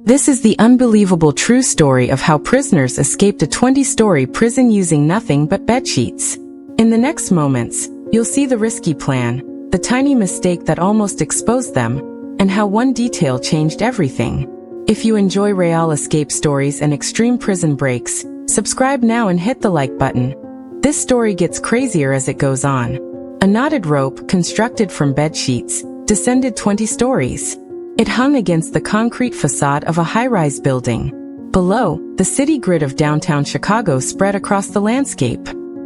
This is the unbelievable true story of how prisoners escaped a 20-story prison using nothing but bedsheets. In the next moments, you'll see the risky plan, the tiny mistake that almost exposed them, and how one detail changed everything. If you enjoy real escape stories and extreme prison breaks, subscribe now and hit the like button. This story gets crazier as it goes on. A knotted rope, constructed from bedsheets, descended 20 stories. It hung against the concrete facade of a high-rise building. Below, the city grid of downtown Chicago spread across the landscape.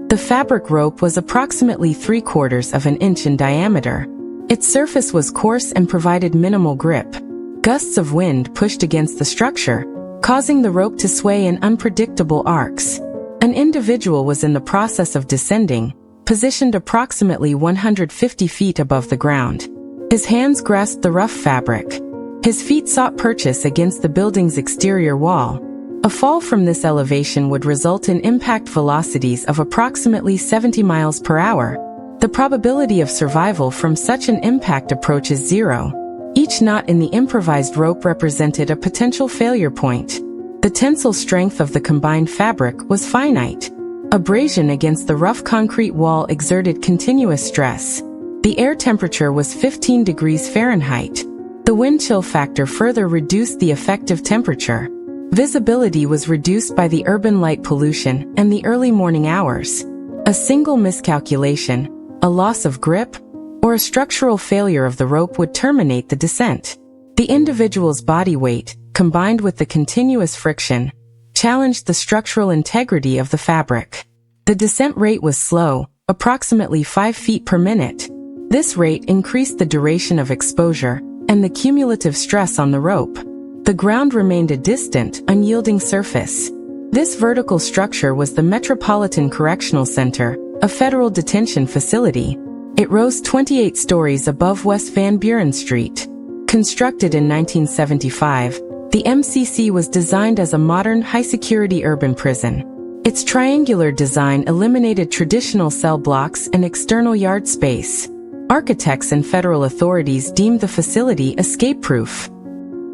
The fabric rope was approximately 3/4 of an inch in diameter. Its surface was coarse and provided minimal grip. Gusts of wind pushed against the structure, causing the rope to sway in unpredictable arcs. An individual was in the process of descending, positioned approximately 150 feet above the ground. His hands grasped the rough fabric. His feet sought purchase against the building's exterior wall. A fall from this elevation would result in impact velocities of approximately 70 miles per hour. The probability of survival from such an impact approaches zero. Each knot in the improvised rope represented a potential failure point. The tensile strength of the combined fabric was finite. Abrasion against the rough concrete wall exerted continuous stress. The air temperature was 15 degrees Fahrenheit. The wind chill factor further reduced the effective temperature. Visibility was reduced by the urban light pollution and the early morning hours. A single miscalculation, a loss of grip, or a structural failure of the rope would terminate the descent. The individual's body weight, combined with the continuous friction, challenged the structural integrity of the fabric. The descent rate was slow, approximately 5 feet per minute. This rate increased the duration of exposure and the cumulative stress on the rope. The ground remained a distant, unyielding surface. This vertical structure was the Metropolitan Correctional Center, a federal detention facility. It rose 28 stories above West Van Buren Street. Constructed in 1975, the MCC was designed as a modern, high-security urban prison. Its triangular design eliminated traditional cell blocks and external yard space. Architects and federal authorities deemed the facility escape-proof.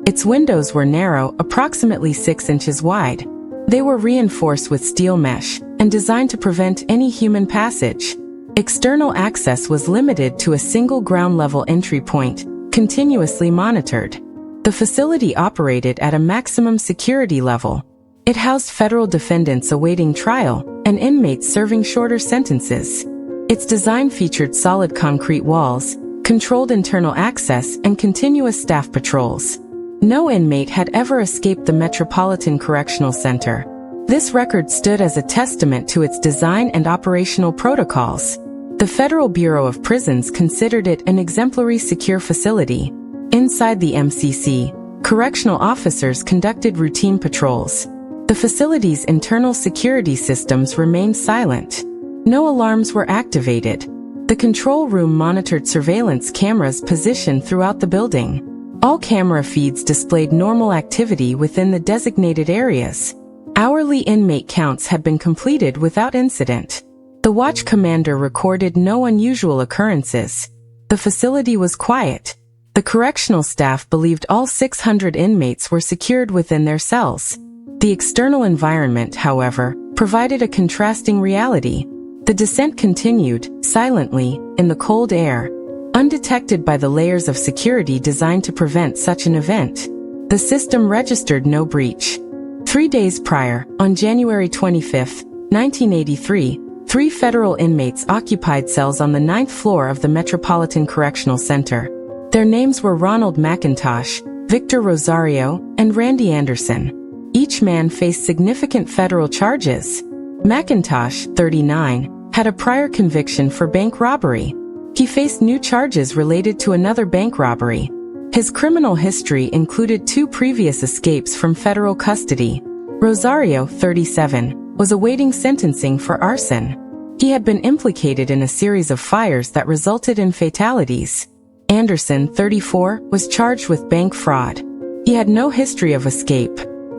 Its windows were narrow, approximately 6 inches wide. They were reinforced with steel mesh and designed to prevent any human passage. External access was limited to a single ground-level entry point, continuously monitored. The facility operated at a maximum security level. It housed federal defendants awaiting trial and inmates serving shorter sentences. Its design featured solid concrete walls, controlled internal access, and continuous staff patrols. No inmate had ever escaped the Metropolitan Correctional Center. This record stood as a testament to its design and operational protocols. The Federal Bureau of Prisons considered it an exemplary secure facility. Inside the MCC, correctional officers conducted routine patrols. The facility's internal security systems remained silent. No alarms were activated. The control room monitored surveillance cameras positioned throughout the building. All camera feeds displayed normal activity within the designated areas. Hourly inmate counts had been completed without incident. The watch commander recorded no unusual occurrences. The facility was quiet. The correctional staff believed all 600 inmates were secured within their cells. The external environment, however, provided a contrasting reality. The descent continued, silently, in the cold air, undetected by the layers of security designed to prevent such an event. The system registered no breach. 3 days prior, on January 25, 1983, 3 federal inmates occupied cells on the 9th floor of the Metropolitan Correctional Center. Their names were Ronald McIntosh, Victor Rosario, and Randy Anderson. Each man faced significant federal charges. McIntosh, 39, had a prior conviction for bank robbery. He faced new charges related to another bank robbery. His criminal history included 2 previous escapes from federal custody. Rosario, 37, was awaiting sentencing for arson. He had been implicated in a series of fires that resulted in fatalities. Anderson, 34, was charged with bank fraud. He had no history of escape.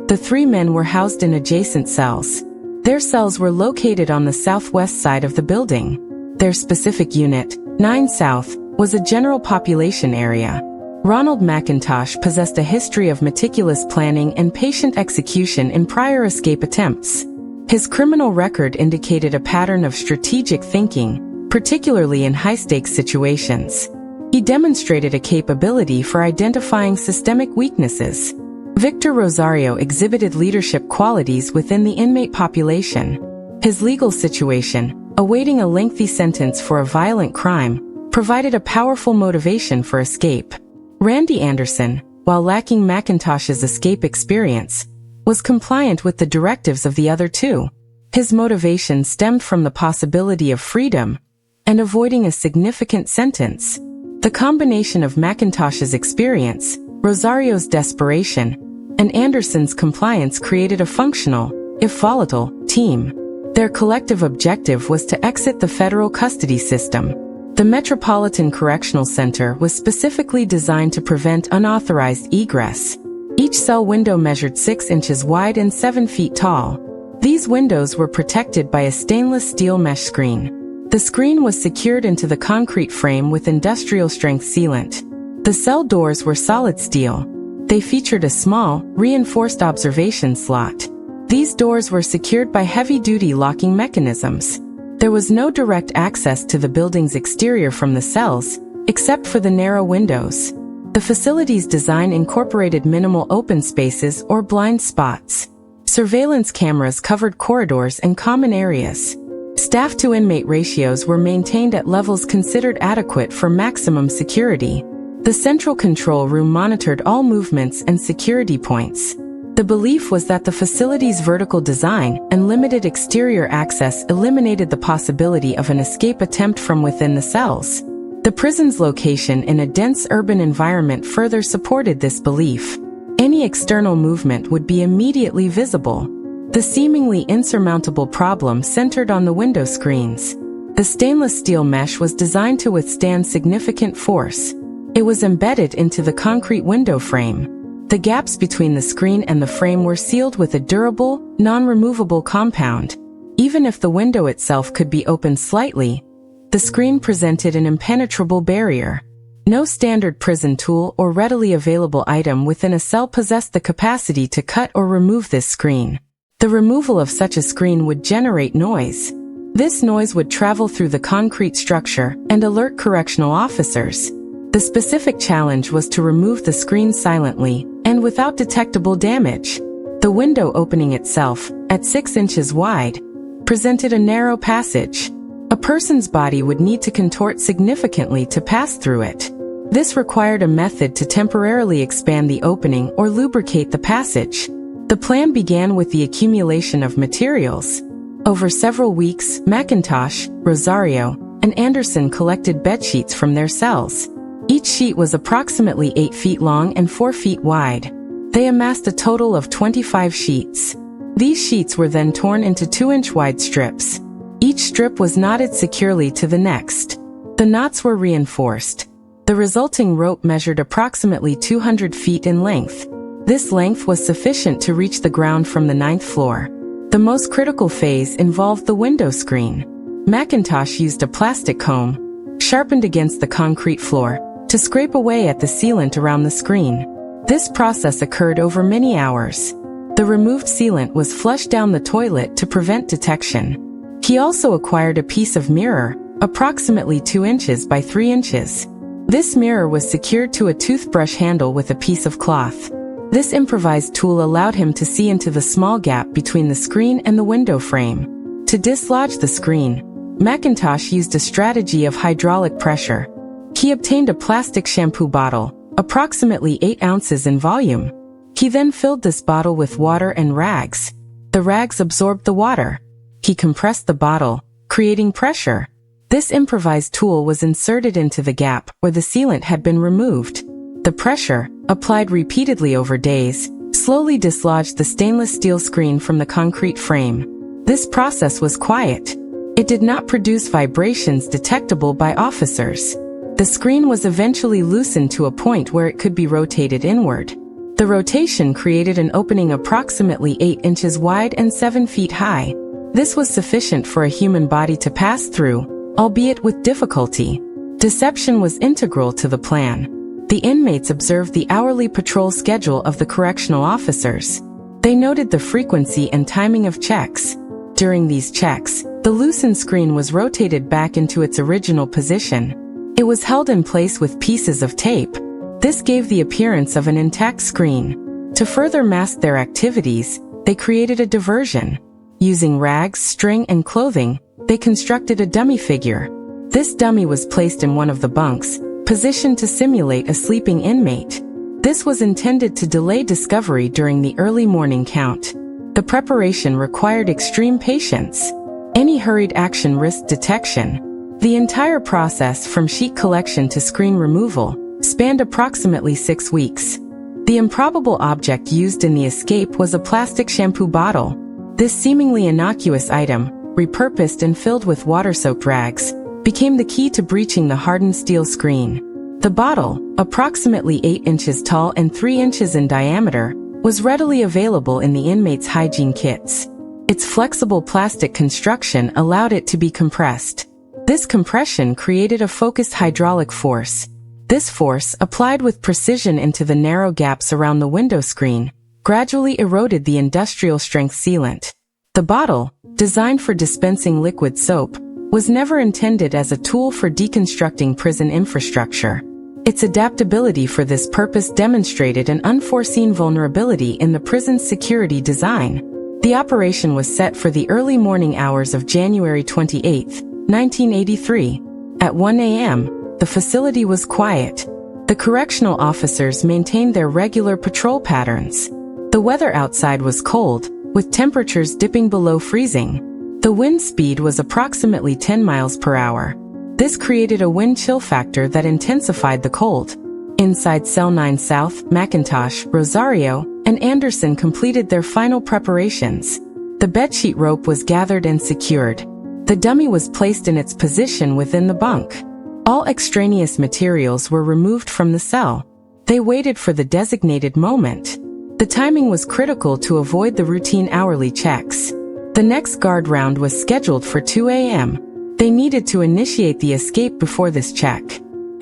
The 3 men were housed in adjacent cells. Their cells were located on the southwest side of the building. Their specific unit, 9 South, was a general population area. Ronald McIntosh possessed a history of meticulous planning and patient execution in prior escape attempts. His criminal record indicated a pattern of strategic thinking, particularly in high-stakes situations. He demonstrated a capability for identifying systemic weaknesses. Victor Rosario exhibited leadership qualities within the inmate population. His legal situation, awaiting a lengthy sentence for a violent crime, provided a powerful motivation for escape. Randy Anderson, while lacking McIntosh's escape experience, was compliant with the directives of the other two. His motivation stemmed from the possibility of freedom and avoiding a significant sentence. The combination of McIntosh's experience, Rosario's desperation, and Anderson's compliance created a functional, if volatile, team. Their collective objective was to exit the federal custody system. The Metropolitan Correctional Center was specifically designed to prevent unauthorized egress. Each cell window measured 6 inches wide and 7 feet tall. These windows were protected by a stainless steel mesh screen. The screen was secured into the concrete frame with industrial-strength sealant. The cell doors were solid steel. They featured a small, reinforced observation slot. These doors were secured by heavy-duty locking mechanisms. There was no direct access to the building's exterior from the cells, except for the narrow windows. The facility's design incorporated minimal open spaces or blind spots. Surveillance cameras covered corridors and common areas. Staff-to-inmate ratios were maintained at levels considered adequate for maximum security. The central control room monitored all movements and security points. The belief was that the facility's vertical design and limited exterior access eliminated the possibility of an escape attempt from within the cells. The prison's location in a dense urban environment further supported this belief. Any external movement would be immediately visible. The seemingly insurmountable problem centered on the window screens. The stainless steel mesh was designed to withstand significant force. It was embedded into the concrete window frame. The gaps between the screen and the frame were sealed with a durable, non-removable compound. Even if the window itself could be opened slightly, the screen presented an impenetrable barrier. No standard prison tool or readily available item within a cell possessed the capacity to cut or remove this screen. The removal of such a screen would generate noise. This noise would travel through the concrete structure and alert correctional officers. The specific challenge was to remove the screen silently and without detectable damage. The window opening itself, at 6 inches wide, presented a narrow passage. A person's body would need to contort significantly to pass through it. This required a method to temporarily expand the opening or lubricate the passage. The plan began with the accumulation of materials. Over several weeks, McIntosh, Rosario, and Anderson collected bedsheets from their cells. Each sheet was approximately 8 feet long and 4 feet wide. They amassed a total of 25 sheets. These sheets were then torn into 2-inch wide strips. Each strip was knotted securely to the next. The knots were reinforced. The resulting rope measured approximately 200 feet in length. This length was sufficient to reach the ground from the 9th floor. The most critical phase involved the window screen. McIntosh used a plastic comb, sharpened against the concrete floor, to scrape away at the sealant around the screen. This process occurred over many hours. The removed sealant was flushed down the toilet to prevent detection. He also acquired a piece of mirror, approximately 2 inches by 3 inches. This mirror was secured to a toothbrush handle with a piece of cloth. This improvised tool allowed him to see into the small gap between the screen and the window frame. To dislodge the screen, McIntosh used a strategy of hydraulic pressure. He obtained a plastic shampoo bottle, approximately 8 ounces in volume. He then filled this bottle with water and rags. The rags absorbed the water. He compressed the bottle, creating pressure. This improvised tool was inserted into the gap where the sealant had been removed. The pressure, applied repeatedly over days, slowly dislodged the stainless steel screen from the concrete frame. This process was quiet. It did not produce vibrations detectable by officers. The screen was eventually loosened to a point where it could be rotated inward. The rotation created an opening approximately 8 inches wide and 7 feet high. This was sufficient for a human body to pass through, albeit with difficulty. Deception was integral to the plan. The inmates observed the hourly patrol schedule of the correctional officers. They noted the frequency and timing of checks. During these checks, the loosened screen was rotated back into its original position. It was held in place with pieces of tape. This gave the appearance of an intact screen. To further mask their activities, they created a diversion. Using rags, string, and clothing, they constructed a dummy figure. This dummy was placed in one of the bunks, positioned to simulate a sleeping inmate. This was intended to delay discovery during the early morning count. The preparation required extreme patience. Any hurried action risked detection. The entire process from sheet collection to screen removal spanned approximately 6 weeks. The improbable object used in the escape was a plastic shampoo bottle. This seemingly innocuous item, repurposed and filled with water-soaked rags, became the key to breaching the hardened steel screen. The bottle, approximately 8 inches tall and 3 inches in diameter, was readily available in the inmates' hygiene kits. Its flexible plastic construction allowed it to be compressed. This compression created a focused hydraulic force. This force, applied with precision into the narrow gaps around the window screen, gradually eroded the industrial-strength sealant. The bottle, designed for dispensing liquid soap, was never intended as a tool for deconstructing prison infrastructure. Its adaptability for this purpose demonstrated an unforeseen vulnerability in the prison's security design. The operation was set for the early morning hours of January 28, 1983. At 1 a.m., the facility was quiet. The correctional officers maintained their regular patrol patterns. The weather outside was cold, with temperatures dipping below freezing. The wind speed was approximately 10 miles per hour. This created a wind chill factor that intensified the cold. Inside Cell 9 South, McIntosh, Rosario, and Anderson completed their final preparations. The bedsheet rope was gathered and secured. The dummy was placed in its position within the bunk. All extraneous materials were removed from the cell. They waited for the designated moment. The timing was critical to avoid the routine hourly checks. The next guard round was scheduled for 2 a.m. They needed to initiate the escape before this check.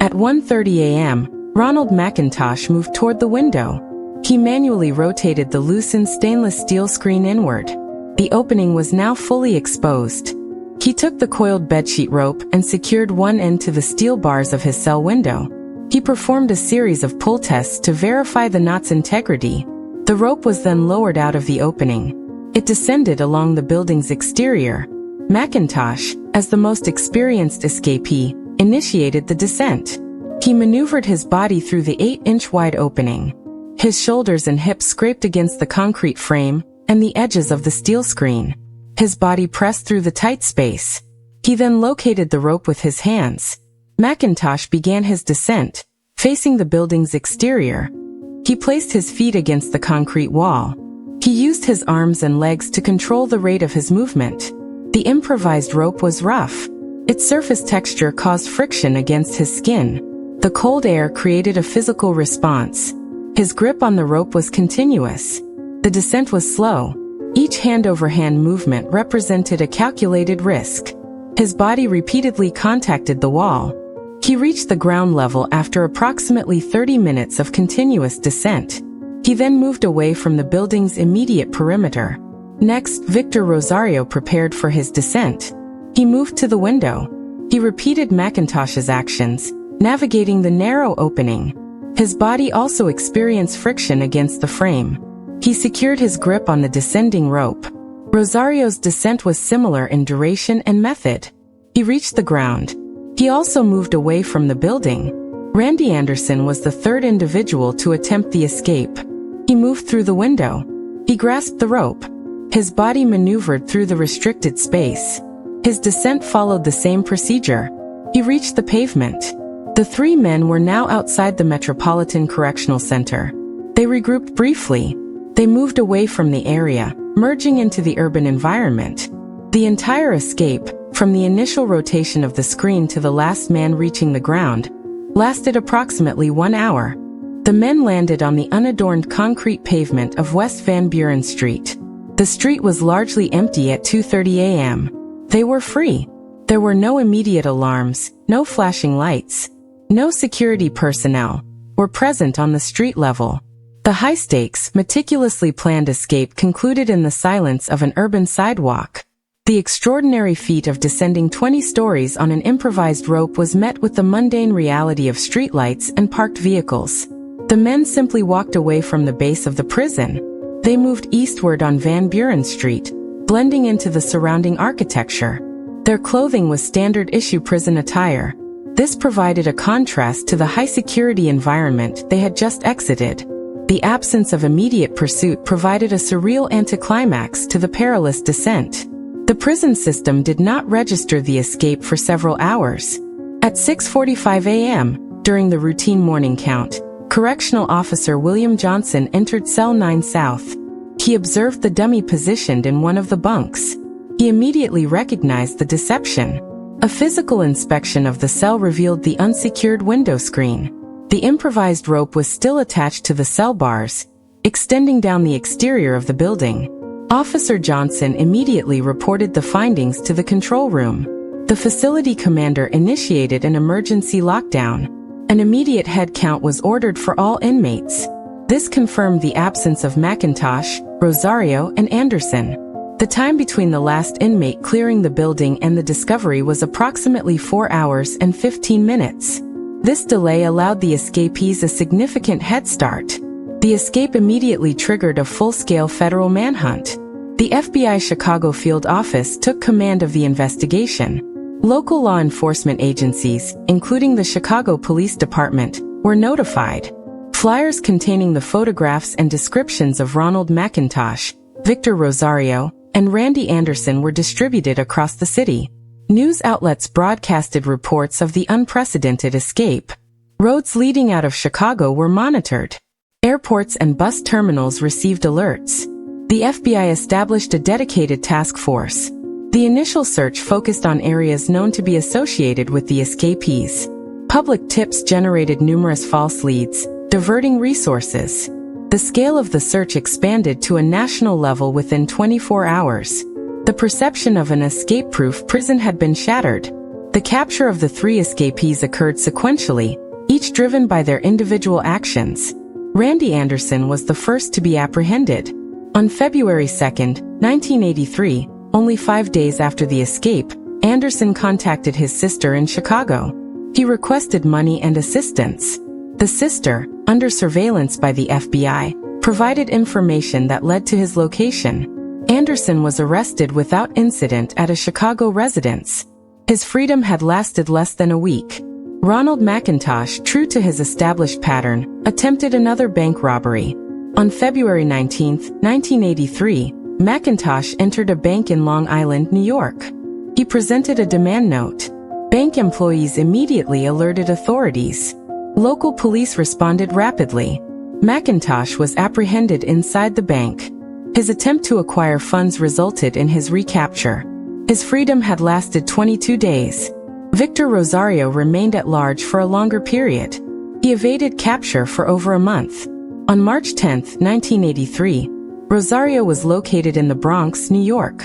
At 1:30 a.m., Ronald McIntosh moved toward the window. He manually rotated the loosened stainless steel screen inward. The opening was now fully exposed. He took the coiled bedsheet rope and secured one end to the steel bars of his cell window. He performed a series of pull tests to verify the knot's integrity. The rope was then lowered out of the opening. It descended along the building's exterior. McIntosh, as the most experienced escapee, initiated the descent. He maneuvered his body through the 8-inch wide opening. His shoulders and hips scraped against the concrete frame and the edges of the steel screen. His body pressed through the tight space. He then located the rope with his hands. McIntosh began his descent, facing the building's exterior. He placed his feet against the concrete wall. He used his arms and legs to control the rate of his movement. The improvised rope was rough. Its surface texture caused friction against his skin. The cold air created a physical response. His grip on the rope was continuous. The descent was slow. Each hand-over-hand movement represented a calculated risk. His body repeatedly contacted the wall. He reached the ground level after approximately 30 minutes of continuous descent. He then moved away from the building's immediate perimeter. Next, Victor Rosario prepared for his descent. He moved to the window. He repeated McIntosh's actions, navigating the narrow opening. His body also experienced friction against the frame. He secured his grip on the descending rope. Rosario's descent was similar in duration and method. He reached the ground. He also moved away from the building. Randy Anderson was the third individual to attempt the escape. He moved through the window. He grasped the rope. His body maneuvered through the restricted space. His descent followed the same procedure. He reached the pavement. The three men were now outside the Metropolitan Correctional Center. They regrouped briefly. They moved away from the area, merging into the urban environment. The entire escape, from the initial rotation of the screen to the last man reaching the ground, lasted approximately 1 hour. The men landed on the unadorned concrete pavement of West Van Buren Street. The street was largely empty at 2:30 a.m. They were free. There were no immediate alarms, no flashing lights, no security personnel. were present on the street level. The high-stakes, meticulously planned escape concluded in the silence of an urban sidewalk. The extraordinary feat of descending 20 stories on an improvised rope was met with the mundane reality of streetlights and parked vehicles. The men simply walked away from the base of the prison. They moved eastward on Van Buren Street, blending into the surrounding architecture. Their clothing was standard-issue prison attire. This provided a contrast to the high-security environment they had just exited. The absence of immediate pursuit provided a surreal anticlimax to the perilous descent. The prison system did not register the escape for several hours. At 6:45 a.m., during the routine morning count, Correctional Officer William Johnson entered Cell 9 South. He observed the dummy positioned in one of the bunks. He immediately recognized the deception. A physical inspection of the cell revealed the unsecured window screen. The improvised rope was still attached to the cell bars, extending down the exterior of the building. Officer Johnson immediately reported the findings to the control room. The facility commander initiated an emergency lockdown. An immediate head count was ordered for all inmates. This confirmed the absence of McIntosh, Rosario, and Anderson. The time between the last inmate clearing the building and the discovery was approximately 4 hours and 15 minutes. This delay allowed the escapees a significant head start. The escape immediately triggered a full-scale federal manhunt. The FBI Chicago field office took command of the investigation. Local law enforcement agencies, including the Chicago Police Department, were notified. Flyers containing the photographs and descriptions of Ronald McIntosh, Victor Rosario, and Randy Anderson were distributed across the city. News outlets broadcasted reports of the unprecedented escape. Roads leading out of Chicago were monitored. Airports and bus terminals received alerts. The FBI established a dedicated task force. The initial search focused on areas known to be associated with the escapees. Public tips generated numerous false leads, diverting resources. The scale of the search expanded to a national level within 24 hours. The perception of an escape-proof prison had been shattered. The capture of the 3 escapees occurred sequentially, each driven by their individual actions. Randy Anderson was the first to be apprehended. On February 2, 1983, only 5 days after the escape, Anderson contacted his sister in Chicago. He requested money and assistance. The sister, under surveillance by the FBI, provided information that led to his location. Anderson was arrested without incident at a Chicago residence. His freedom had lasted less than a week. Ronald McIntosh, true to his established pattern, attempted another bank robbery. On February 19, 1983, McIntosh entered a bank in Long Island, New York. He presented a demand note. Bank employees immediately alerted authorities. Local police responded rapidly. McIntosh was apprehended inside the bank. His attempt to acquire funds resulted in his recapture. His freedom had lasted 22 days. Victor Rosario remained at large for a longer period. He evaded capture for over a month. On March 10, 1983, Rosario was located in the Bronx, New York.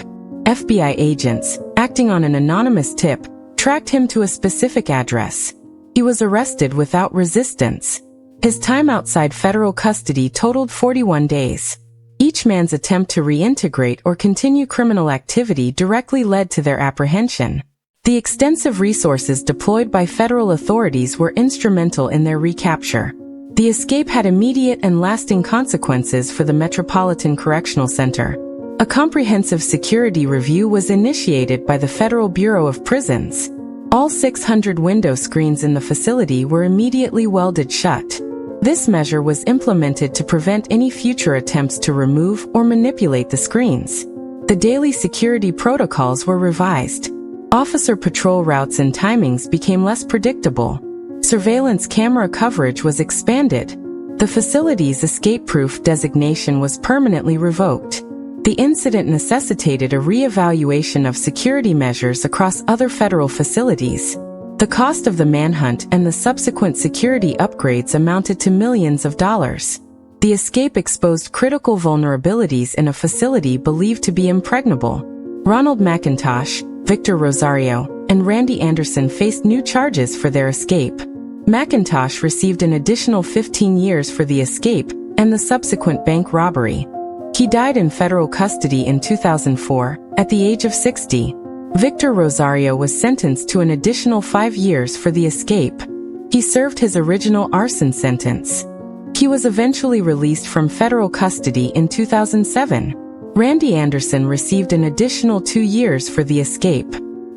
FBI agents, acting on an anonymous tip, tracked him to a specific address. He was arrested without resistance. His time outside federal custody totaled 41 days. Each man's attempt to reintegrate or continue criminal activity directly led to their apprehension. The extensive resources deployed by federal authorities were instrumental in their recapture. The escape had immediate and lasting consequences for the Metropolitan Correctional Center. A comprehensive security review was initiated by the Federal Bureau of Prisons. All 600 window screens in the facility were immediately welded shut. This measure was implemented to prevent any future attempts to remove or manipulate the screens. The daily security protocols were revised. Officer patrol routes and timings became less predictable. Surveillance camera coverage was expanded. The facility's escape-proof designation was permanently revoked. The incident necessitated a re-evaluation of security measures across other federal facilities. The cost of the manhunt and the subsequent security upgrades amounted to millions of dollars. The escape exposed critical vulnerabilities in a facility believed to be impregnable. Ronald McIntosh, Victor Rosario, and Randy Anderson faced new charges for their escape. McIntosh received an additional 15 years for the escape and the subsequent bank robbery. He died in federal custody in 2004, at the age of 60. Victor Rosario was sentenced to an additional 5 years for the escape. He served his original arson sentence. He was eventually released from federal custody in 2007. Randy Anderson received an additional 2 years for the escape.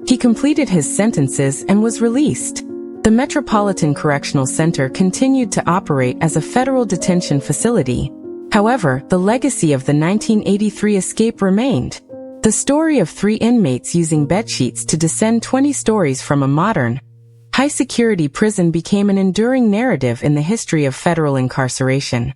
He completed his sentences and was released. The Metropolitan Correctional Center continued to operate as a federal detention facility. However, the legacy of the 1983 escape remained. The story of 3 inmates using bedsheets to descend 20 stories from a modern, high-security prison became an enduring narrative in the history of federal incarceration.